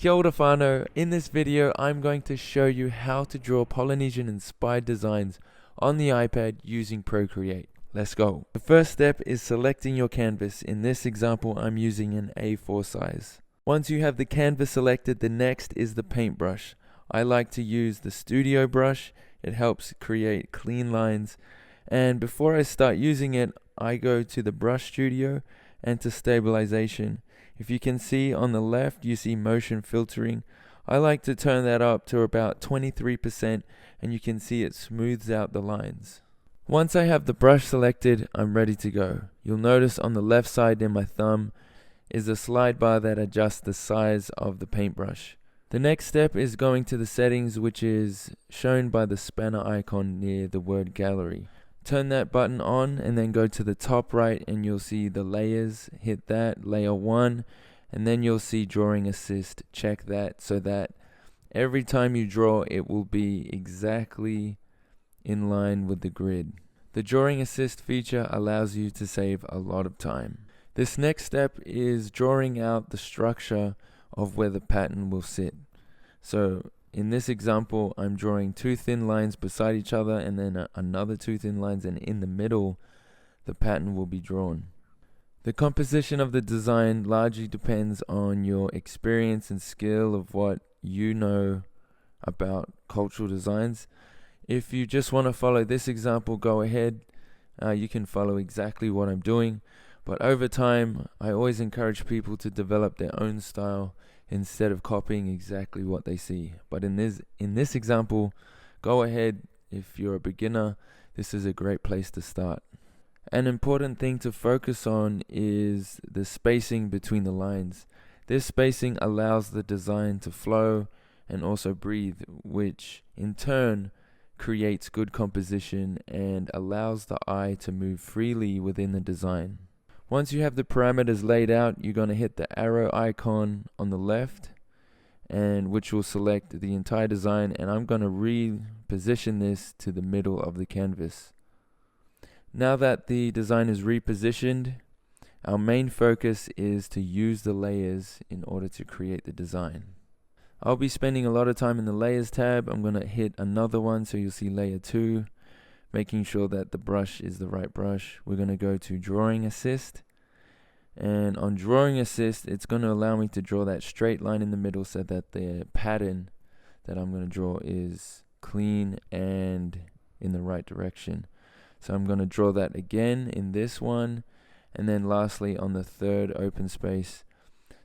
Kia ora whānau. In this video, I'm going to show you how to draw Polynesian inspired designs on the iPad using Procreate. Let's go. The first step is selecting your canvas. In this example, I'm using an A4 size. Once you have the canvas selected, the next is the paintbrush. I like to use the studio brush. It helps create clean lines. And before I start using it, I go to the brush studio and to stabilization. If you can see on the left, you see motion filtering. I like to turn that up to about 23%, and you can see it smooths out the lines. Once I have the brush selected, I'm ready to go. You'll notice on the left side in my thumb is a slide bar that adjusts the size of the paintbrush. The next step is going to the settings, which is shown by the spanner icon near the word gallery. Turn that button on and then go to the top right and you'll see the layers. Hit that, layer 1, and then you'll see drawing assist. Check that so that every time you draw it will be exactly in line with the grid. The drawing assist feature allows you to save a lot of time. This next step is drawing out the structure of where the pattern will sit. So in this example, I'm drawing two thin lines beside each other and then another two thin lines, and in the middle the pattern will be drawn. The composition of the design largely depends on your experience and skill of what you know about cultural designs. If you just want to follow this example, go ahead. You can follow exactly what I'm doing. But over time, I always encourage people to develop their own style instead of copying exactly what they see. But in this example, go ahead. If you're a beginner, this is a great place to start. An important thing to focus on is the spacing between the lines. This spacing allows the design to flow and also breathe, which in turn creates good composition and allows the eye to move freely within the design. Once you have the parameters laid out, you're going to hit the arrow icon on the left, and which will select the entire design, and I'm going to reposition this to the middle of the canvas. Now that the design is repositioned, our main focus is to use the layers in order to create the design. I'll be spending a lot of time in the layers tab. I'm going to hit another one, so you'll see layer 2. Making sure that the brush is the right brush. We're going to go to drawing assist, and on drawing assist it's going to allow me to draw that straight line in the middle so that the pattern that I'm going to draw is clean and in the right direction. So I'm going to draw that again in this one, and then lastly on the third open space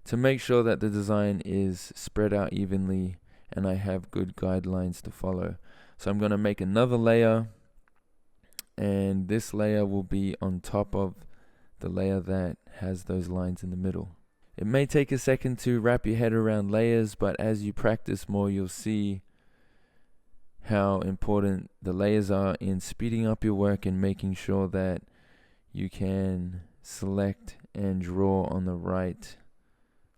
to make sure that the design is spread out evenly and I have good guidelines to follow. So I'm going to make another layer, and this layer will be on top of the layer that has those lines in the middle. It may take a second to wrap your head around layers, but as you practice more, you'll see how important the layers are in speeding up your work and making sure that you can select and draw on the right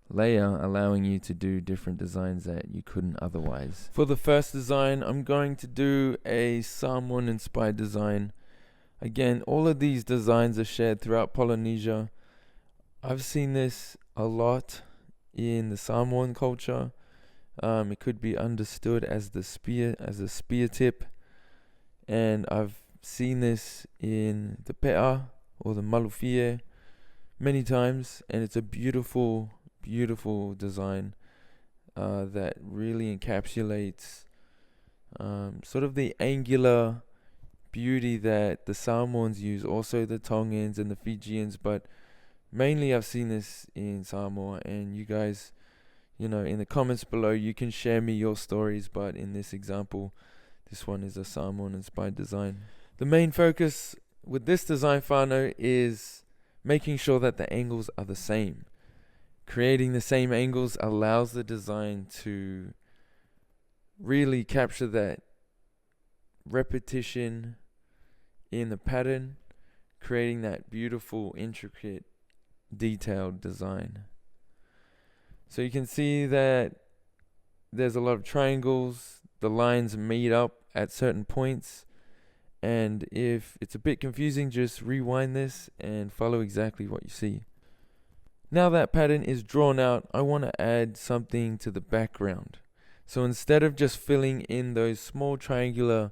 layer, allowing you to do different designs that you couldn't otherwise. For the first design, I'm going to do a Samoan inspired design. Again, all of these designs are shared throughout Polynesia. I've seen this a lot in the Samoan culture. It could be understood as a spear tip, and I've seen this in the pe'a or the malufie many times, and it's a beautiful, beautiful design that really encapsulates sort of the angular beauty that the Samoans use, also the Tongans and the Fijians, but mainly I've seen this in Samoa. And you guys, in the comments below, you can share me your stories, but in this example, this one is a Samoan inspired design. The main focus with this design whānau is making sure that the angles are the same. Creating the same angles allows the design to really capture that repetition in the pattern, creating that beautiful, intricate, detailed design. So you can see that there's a lot of triangles. The lines meet up at certain points, and if it's a bit confusing, just rewind this and follow exactly what you see. Now that pattern is drawn out, I want to add something to the background. So instead of just filling in those small triangular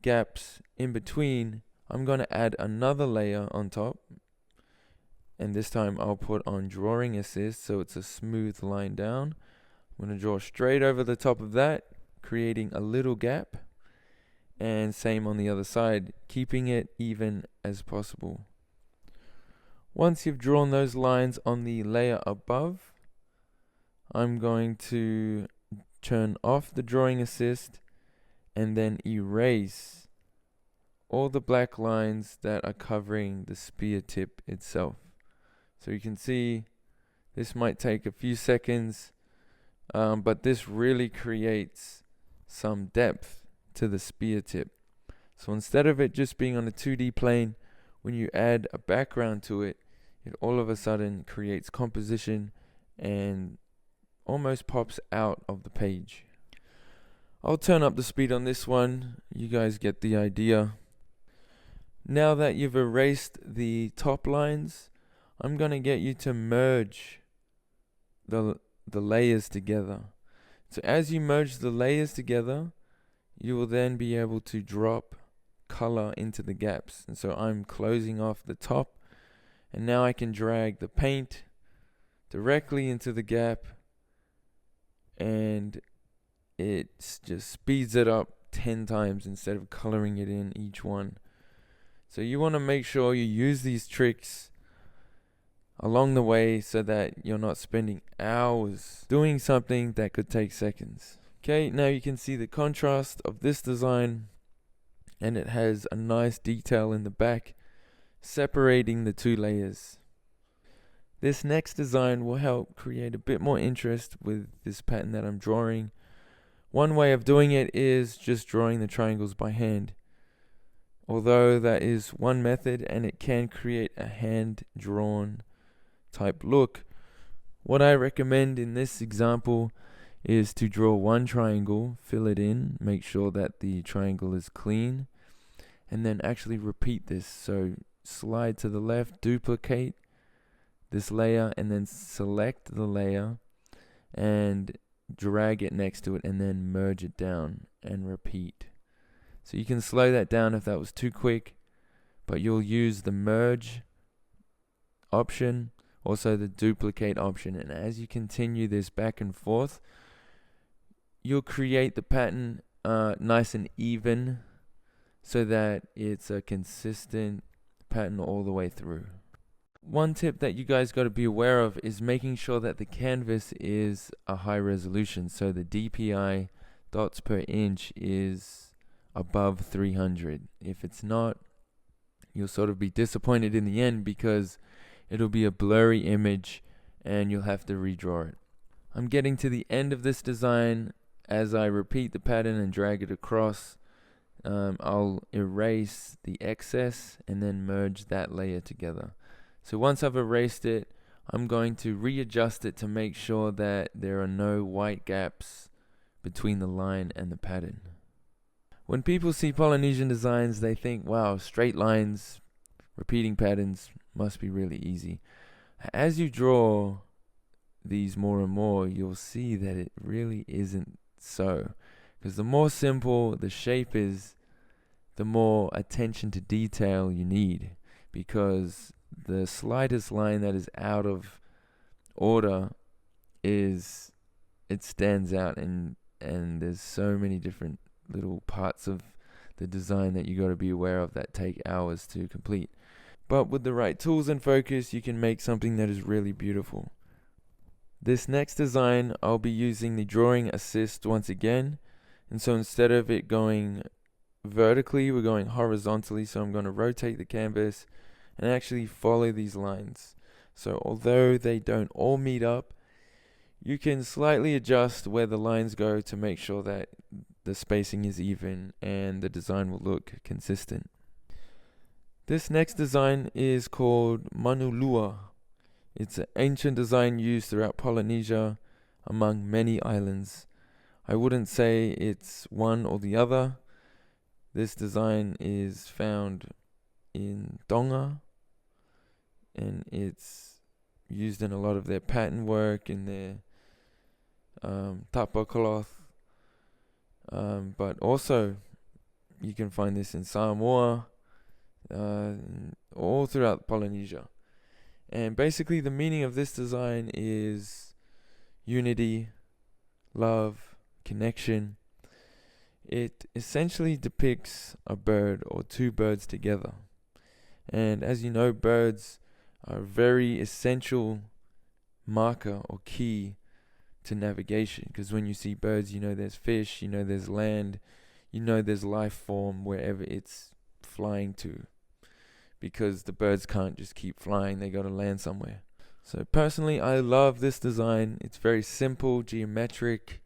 gaps in between, I'm going to add another layer on top. And this time I'll put on drawing assist so it's a smooth line down. I'm going to draw straight over the top of that, creating a little gap. And same on the other side, keeping it even as possible. Once you've drawn those lines on the layer above, I'm going to turn off the drawing assist and then erase all the black lines that are covering the spear tip itself. So you can see this might take a few seconds, but this really creates some depth to the spear tip. So instead of it just being on a 2D plane, when you add a background to it, it all of a sudden creates composition and almost pops out of the page. I'll turn up the speed on this one. You guys get the idea. Now that you've erased the top lines, I'm going to get you to merge the layers together. So as you merge the layers together, you will then be able to drop color into the gaps. And so I'm closing off the top, and now I can drag the paint directly into the gap, and it just speeds it up 10 times instead of coloring it in each one. So you want to make sure you use these tricks along the way so that you're not spending hours doing something that could take seconds. Okay, now you can see the contrast of this design, and it has a nice detail in the back separating the two layers. This next design will help create a bit more interest with this pattern that I'm drawing. One way of doing it is just drawing the triangles by hand. Although that is one method and it can create a hand-drawn type look, what I recommend in this example is to draw one triangle, fill it in, make sure that the triangle is clean, and then actually repeat this. So slide to the left, duplicate this layer, and then select the layer and drag it next to it, and then merge it down and repeat. So you can slow that down if that was too quick, but you'll use the merge option, also the duplicate option, and as you continue this back and forth, you'll create the pattern nice and even so that it's a consistent pattern all the way through. One tip that you guys got to be aware of is making sure that the canvas is a high resolution. So the DPI dots per inch is above 300. If it's not, you'll sort of be disappointed in the end because it'll be a blurry image and you'll have to redraw it. I'm getting to the end of this design. As I repeat the pattern and drag it across, I'll erase the excess and then merge that layer together. So once I've erased it, I'm going to readjust it to make sure that there are no white gaps between the line and the pattern. When people see Polynesian designs, they think, wow, straight lines, repeating patterns must be really easy. As you draw these more and more, you'll see that it really isn't so. Because the more simple the shape is, the more attention to detail you need. Because the slightest line that is out of order it stands out, and there's so many different little parts of the design that you got to be aware of that take hours to complete. But with the right tools and focus, you can make something that is really beautiful. This next design, I'll be using the drawing assist once again, and so instead of it going vertically, we're going horizontally. So I'm going to rotate the canvas and actually follow these lines. So although they don't all meet up, you can slightly adjust where the lines go to make sure that the spacing is even and the design will look consistent. This next design is called Manulua. It's an ancient design used throughout Polynesia among many islands. I wouldn't say it's one or the other. This design is found in Tonga, and it's used in a lot of their pattern work, in their tapa cloth, but also you can find this in Samoa, all throughout Polynesia. And basically the meaning of this design is unity, love, connection. It essentially depicts a bird or two birds together. And as you know, birds are a very essential marker or key to navigation, because when you see birds, you know there's fish, you know there's land, you know there's life form wherever it's flying to, because the birds can't just keep flying, they got to land somewhere. So personally, I love this design. It's very simple, geometric,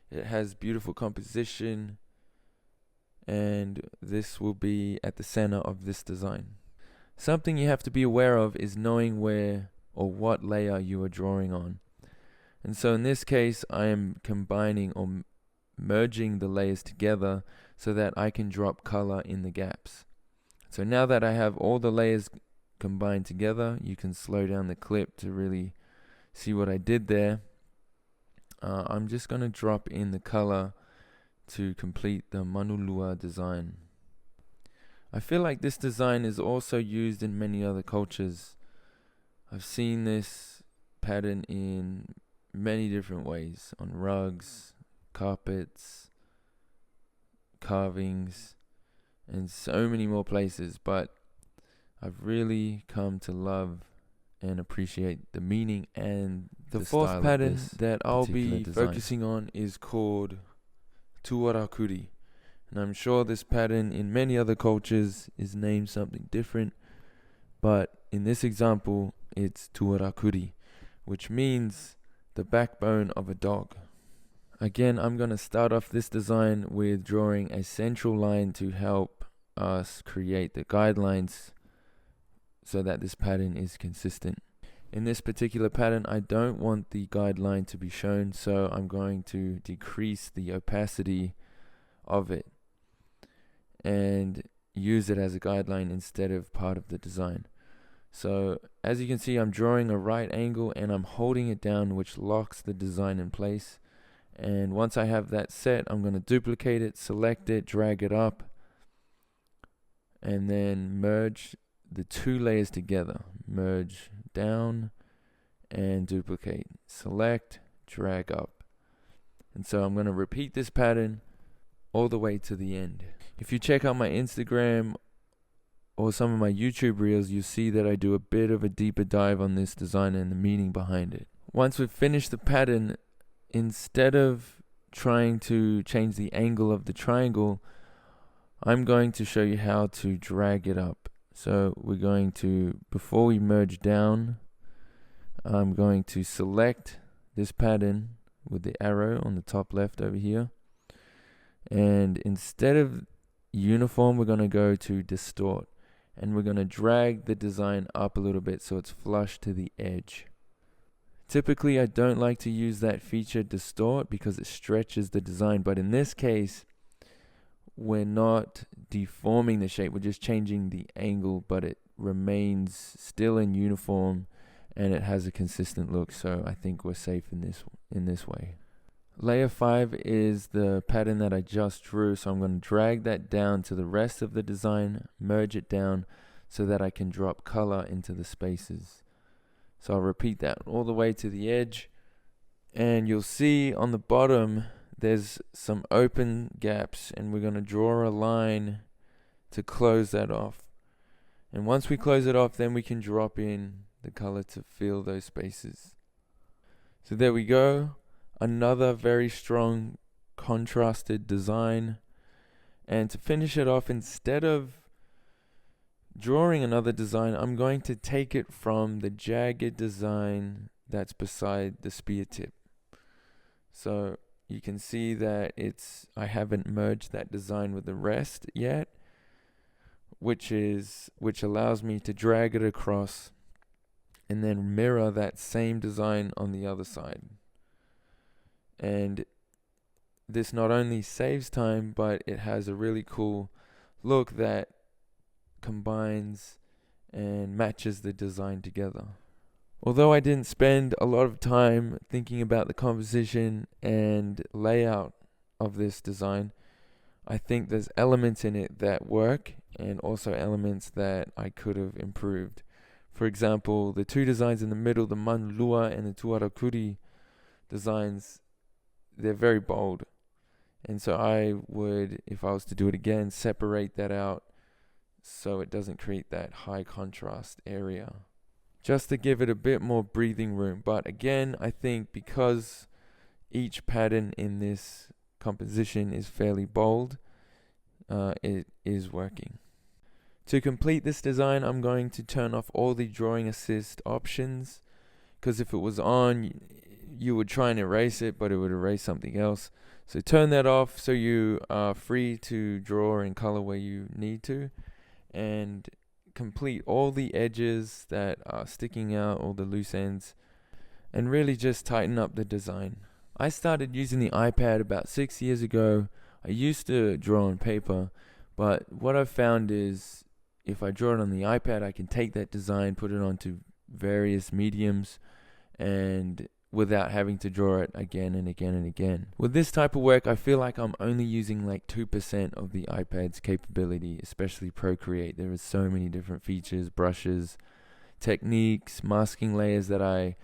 it has beautiful composition, and this will be at the center of this design. Something you have to be aware of is knowing where or what layer you are drawing on. And so in this case, I am combining or merging the layers together so that I can drop color in the gaps. So now that I have all the layers combined together, you can slow down the clip to really see what I did there. I'm just going to drop in the color to complete the Manulua design. I feel like this design is also used in many other cultures. I've seen this pattern in many different ways, on rugs, carpets, carvings, and so many more places, but I've really come to love and appreciate the meaning and the fourth pattern that I'll be focusing on is called Tuarakuri. And I'm sure this pattern in many other cultures is named something different, but in this example it's Tuarakuri, which means the backbone of a dog. Again, I'm going to start off this design with drawing a central line to help us create the guidelines so that this pattern is consistent. In this particular pattern, I don't want the guideline to be shown, so I'm going to decrease the opacity of it and use it as a guideline instead of part of the design. So as you can see, I'm drawing a right angle and I'm holding it down, which locks the design in place. And once I have that set, I'm going to duplicate it, select it, drag it up, and then merge the two layers together. Merge down and duplicate, select, drag up. And so I'm going to repeat this pattern all the way to the end. If you check out my Instagram or some of my YouTube reels, you see that I do a bit of a deeper dive on this design and the meaning behind it. Once we've finished the pattern, instead of trying to change the angle of the triangle, I'm going to show you how to drag it up. So we're going to, before we merge down, I'm going to select this pattern with the arrow on the top left over here. And instead of uniform, we're going to go to distort. And we're going to drag the design up a little bit so it's flush to the edge. Typically, I don't like to use that feature distort because it stretches the design. But in this case, we're not deforming the shape. We're just changing the angle, but it remains still in uniform and it has a consistent look. So I think we're safe in this way. Layer 5 is the pattern that I just drew, so I'm going to drag that down to the rest of the design, merge it down so that I can drop color into the spaces. So I'll repeat that all the way to the edge, and you'll see on the bottom there's some open gaps, and we're going to draw a line to close that off. And once we close it off, then we can drop in the color to fill those spaces. So there we go. Another very strong contrasted design. And to finish it off, instead of drawing another design, I'm going to take it from the jagged design that's beside the spear tip. So you can see that I haven't merged that design with the rest yet, which allows me to drag it across and then mirror that same design on the other side. And this not only saves time, but it has a really cool look that combines and matches the design together. Although I didn't spend a lot of time thinking about the composition and layout of this design, I think there's elements in it that work and also elements that I could have improved. For example, the two designs in the middle, the Manulua and the Tuarakuri designs, they're very bold. And so I would, if I was to do it again, separate that out so it doesn't create that high contrast area, just to give it a bit more breathing room. But again, I think because each pattern in this composition is fairly bold, it is working. To complete this design, I'm going to turn off all the drawing assist options, because if it was on, you would try and erase it, but it would erase something else. So turn that off so you are free to draw and color where you need to, and complete all the edges that are sticking out, all the loose ends, and really just tighten up the design. I started using the iPad about 6 years ago. I used to draw on paper, but what I've found is if I draw it on the iPad, I can take that design, put it onto various mediums, and without having to draw it again and again and again. With this type of work, I feel like I'm only using like 2% of the iPad's capability, especially Procreate. There are so many different features, brushes, techniques, masking layers that I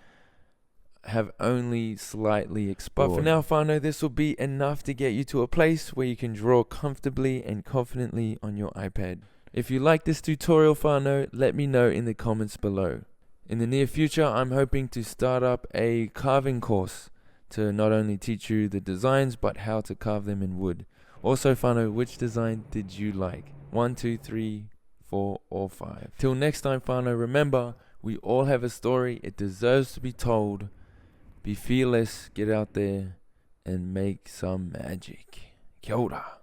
have only slightly explored. But for now, whānau, this will be enough to get you to a place where you can draw comfortably and confidently on your iPad. If you like this tutorial, whānau, let me know in the comments below. In the near future, I'm hoping to start up a carving course to not only teach you the designs, but how to carve them in wood. Also, whānau, which design did you like? 1, 2, 3, 4, or 5? Till next time, whānau, remember, we all have a story. It deserves to be told. Be fearless, get out there, and make some magic. Kia ora.